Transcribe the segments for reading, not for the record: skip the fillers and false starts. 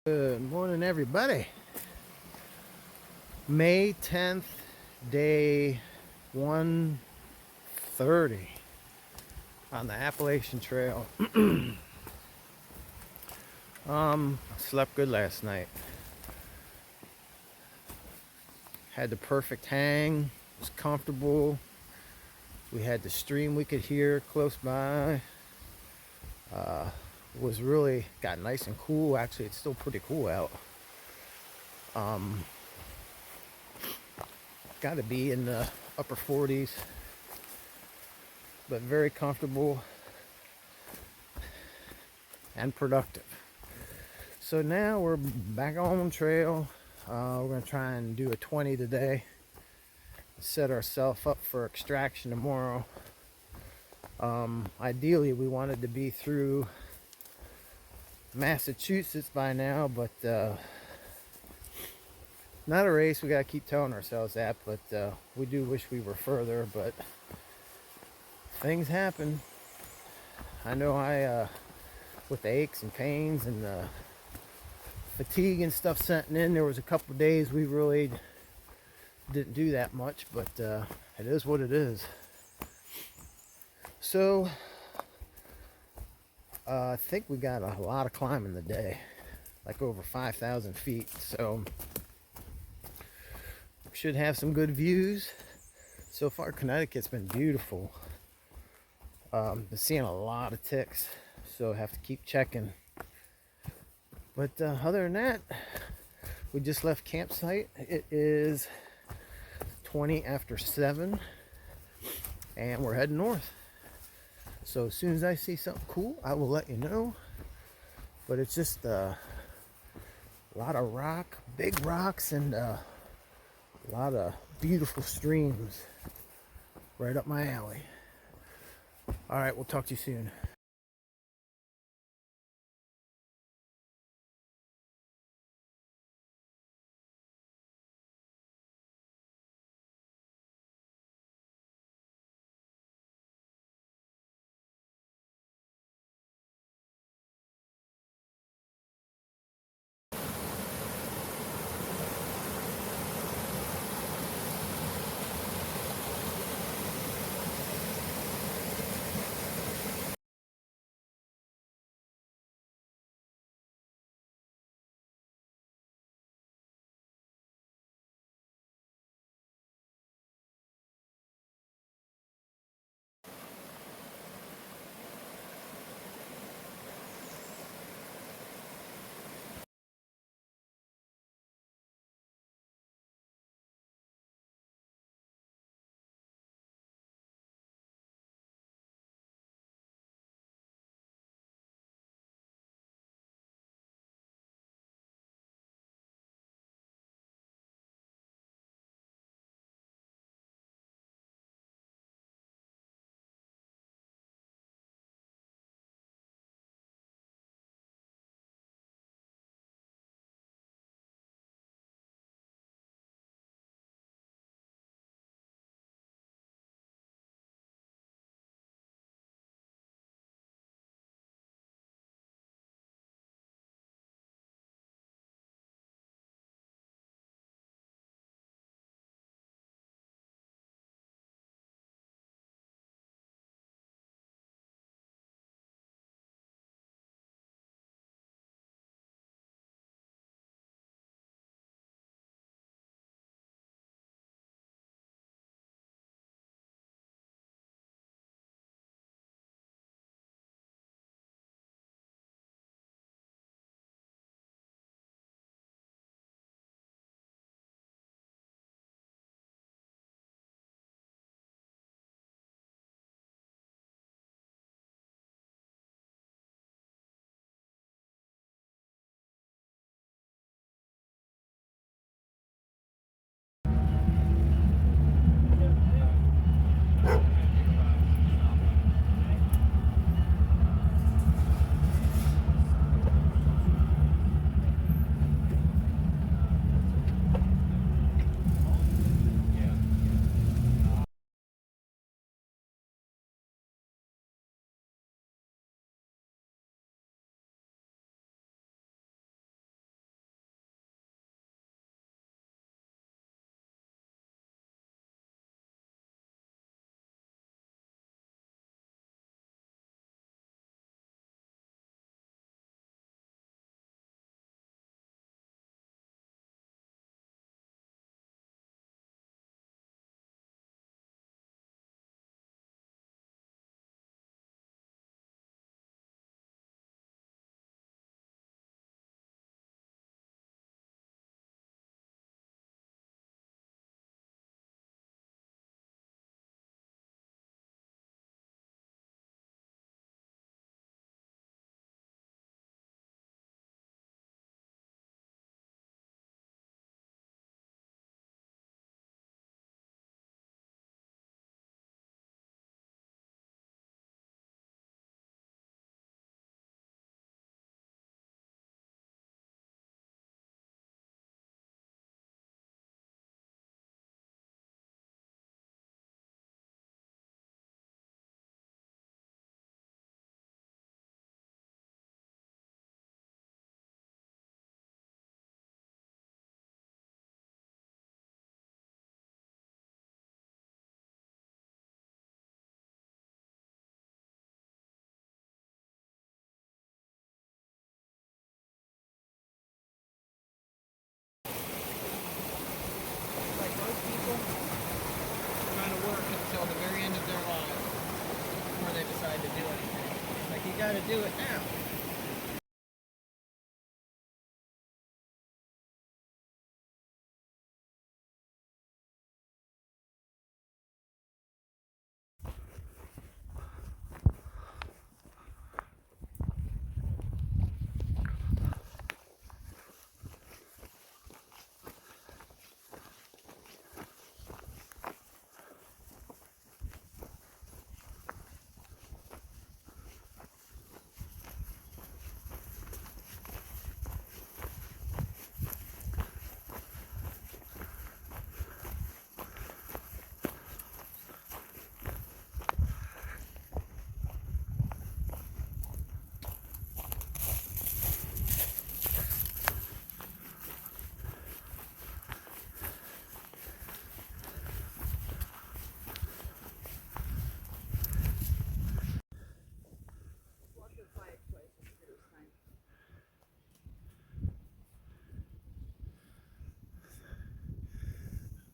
Good morning, everybody. May 10th, day 130 on the Appalachian Trail. Slept good last night. Had the perfect hang. It was comfortable. We had the stream we could hear close by. Was really got nice and cool. Actually, it's still pretty cool out. Got to be in the upper 40s, but very comfortable and productive. So now we're back on trail. We're gonna try and do a 20 today. Set ourselves up for extraction tomorrow. Ideally, we wanted to be through Massachusetts by now, but not a race. We gotta keep telling ourselves that, but we do wish we were further. But things happen. I know with the aches and pains and the fatigue and stuff setting in, there was a couple of days we really didn't do that much, but it is what it is. So I think we got a lot of climbing today, like over 5,000 feet. So should have some good views. So far, Connecticut's been beautiful. Been seeing a lot of ticks, so have to keep checking. But other than that, we just left campsite. It is 20 after 7, and we're heading north. So as soon as I see something cool, I will let you know. But it's just a lot of rock, big rocks, and a lot of beautiful streams right up my alley. All right, we'll talk to you soon. do it now.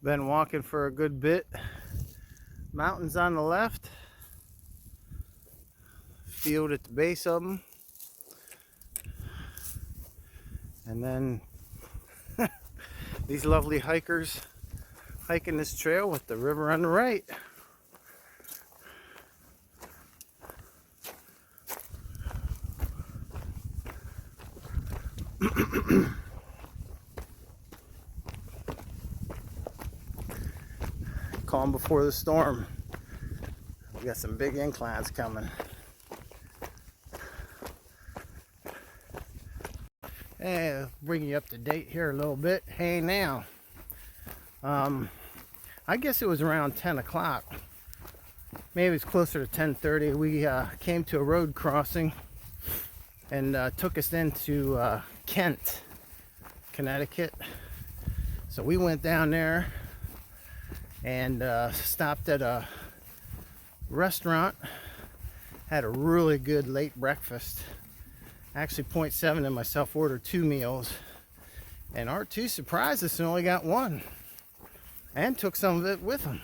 Been walking for a good bit. Mountains on the left, field at the base of them, and then these lovely hikers hiking this trail with the river on the right. Calm before the storm. We got some big inclines coming. And bring you up to date here a little bit. Hey now, I guess it was around 10 o'clock. Maybe it's closer to 10:30. We came to a road crossing and took us into Kent, Connecticut. So we went down there and stopped at a restaurant. Had a really good late breakfast. Actually, .7 and myself ordered 2 meals, and R2 surprised us and only got 1, and took some of it with him.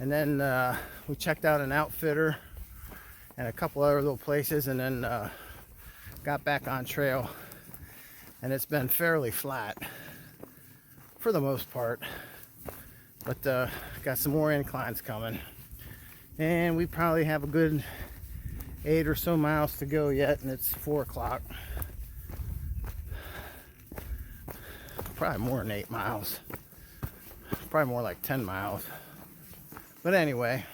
And then we checked out an outfitter and a couple other little places, and then got back on trail. And it's been fairly flat for the most part, but got some more inclines coming, and we probably have a good 8 or so miles to go yet, and it's 4 o'clock. Probably more than 8 miles, probably more like 10 miles. But anyway,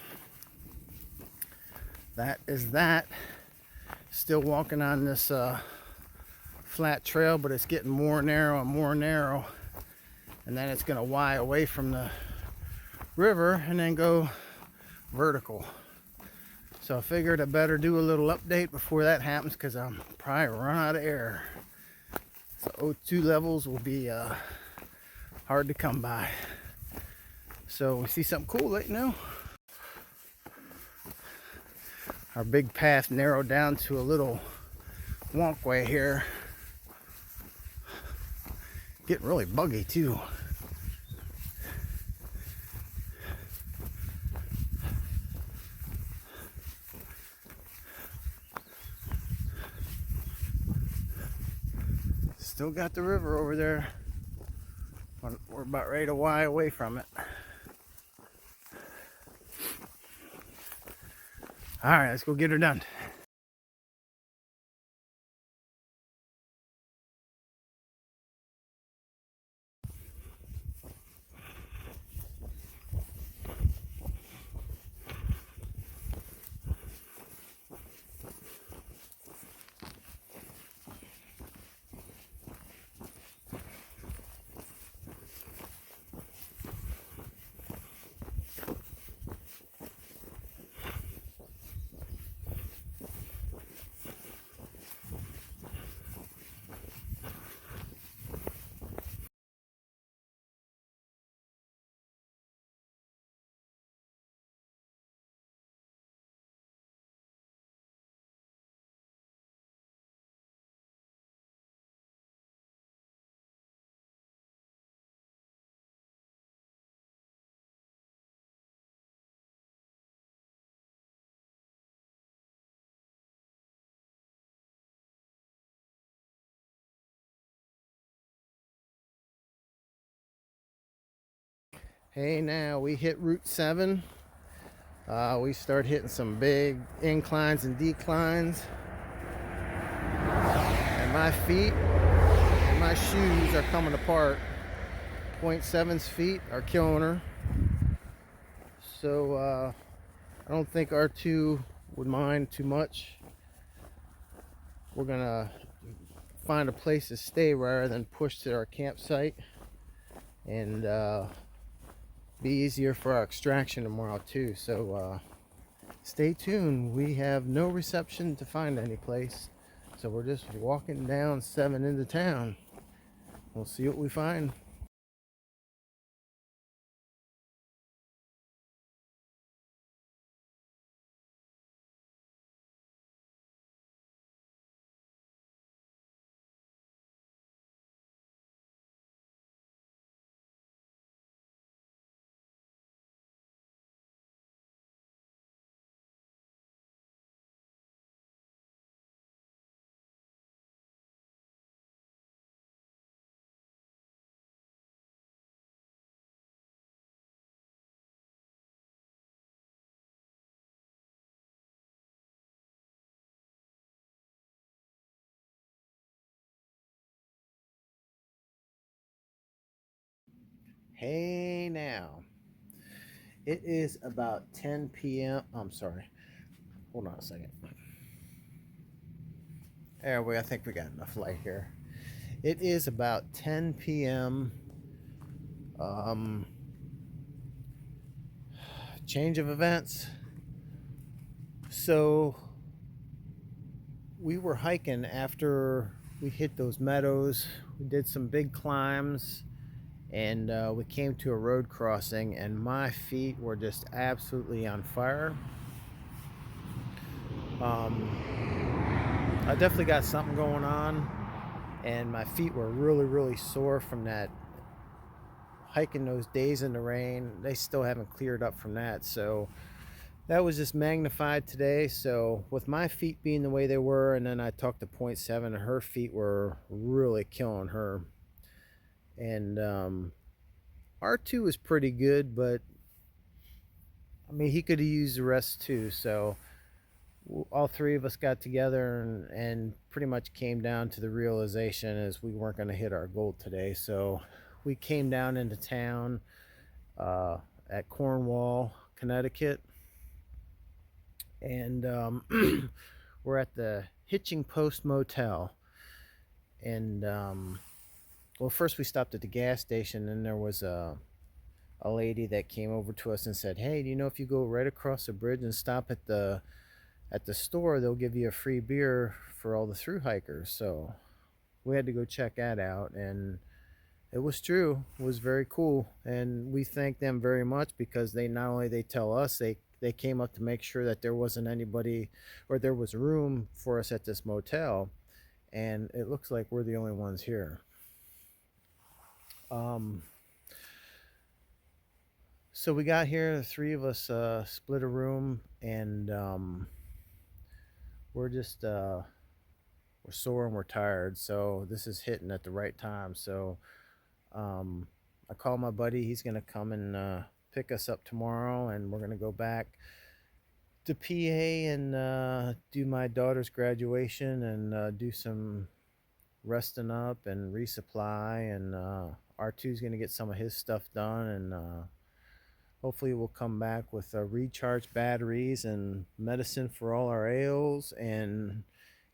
that is that. Still walking on this flat trail, but it's getting more narrow and more narrow, and then it's going to Y away from the river and then go vertical. So I figured I better do a little update before that happens, because I'm probably run out of air. So O2 levels will be hard to come by. So we see something cool, let you know. Our big path narrowed down to a little walkway here. Getting really buggy too. Still got the river over there. We're about ready to Y away from it. All right, let's go get her done. Hey, now we hit Route 7. We start hitting some big inclines and declines. And my feet and my shoes are coming apart. .7's feet are killing her. So I don't think R2 would mind too much. We're gonna find a place to stay rather than push to our campsite, and be easier for our extraction tomorrow too. So stay tuned. We have no reception to find any place, so we're just walking down 7 into town. We'll see what we find. Hey, now it is about 10 p.m. I'm sorry, hold on a second. There we, I think we got enough light here. It is about 10 p.m. um Change of events. So we were hiking after we hit those meadows. We did some big climbs, and we came to a road crossing, and my feet were just absolutely on fire. I definitely got something going on, and my feet were really, really sore from that hiking those days in the rain. They still haven't cleared up from that, so that was just magnified today. So with my feet being the way they were, and then I talked to .7, and her feet were really killing her. And R2 was pretty good, but I mean, he could have used the rest too. So all three of us got together and pretty much came down to the realization as we weren't going to hit our goal today. So we came down into town uh, at Cornwall, Connecticut, and we're at the Hitching Post Motel. And well, first we stopped at the gas station, and there was a lady that came over to us and said, "Hey, do you know if you go right across the bridge and stop at the store, they'll give you a free beer for all the through hikers?" So we had to go check that out, and it was true. It was very cool, and we thank them very much because they not only they tell us, they came up to make sure that there wasn't anybody or there was room for us at this motel, and it looks like we're the only ones here. Um, so we got here, the three of us split a room, and we're just we're sore and we're tired. So this is hitting at the right time. So um, I called my buddy. He's gonna come and pick us up tomorrow, and we're gonna go back to PA and do my daughter's graduation and do some resting up and resupply. And R2's gonna get some of his stuff done, and hopefully we'll come back with recharged batteries and medicine for all our ails and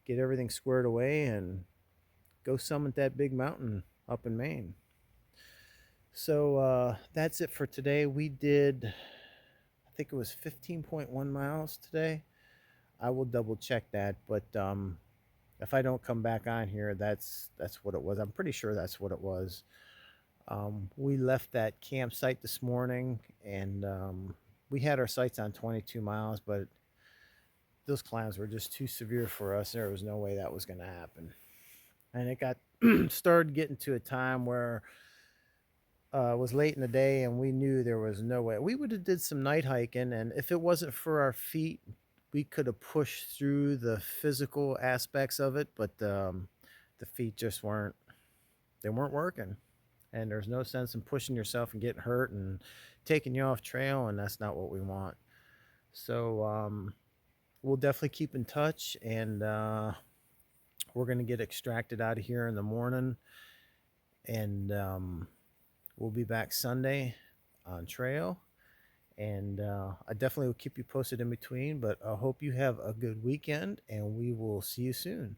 get everything squared away and go summit that big mountain up in Maine. So that's it for today. We did, I think it was 15.1 miles today. I will double check that, but if I don't come back on here, that's what it was. I'm pretty sure that's what it was. We left that campsite this morning, and we had our sights on 22 miles, but those climbs were just too severe for us. There was no way that was going to happen. And it got started getting to a time where it was late in the day, and we knew there was no way. We would have did some night hiking, and if it wasn't for our feet, we could have pushed through the physical aspects of it, but the feet just weren't, they weren't working. and there's no sense in pushing yourself and getting hurt and taking you off trail, and that's not what we want. So we'll definitely keep in touch, and we're going to get extracted out of here in the morning, and we'll be back Sunday on trail. And I definitely will keep you posted in between, but I hope you have a good weekend, and we will see you soon.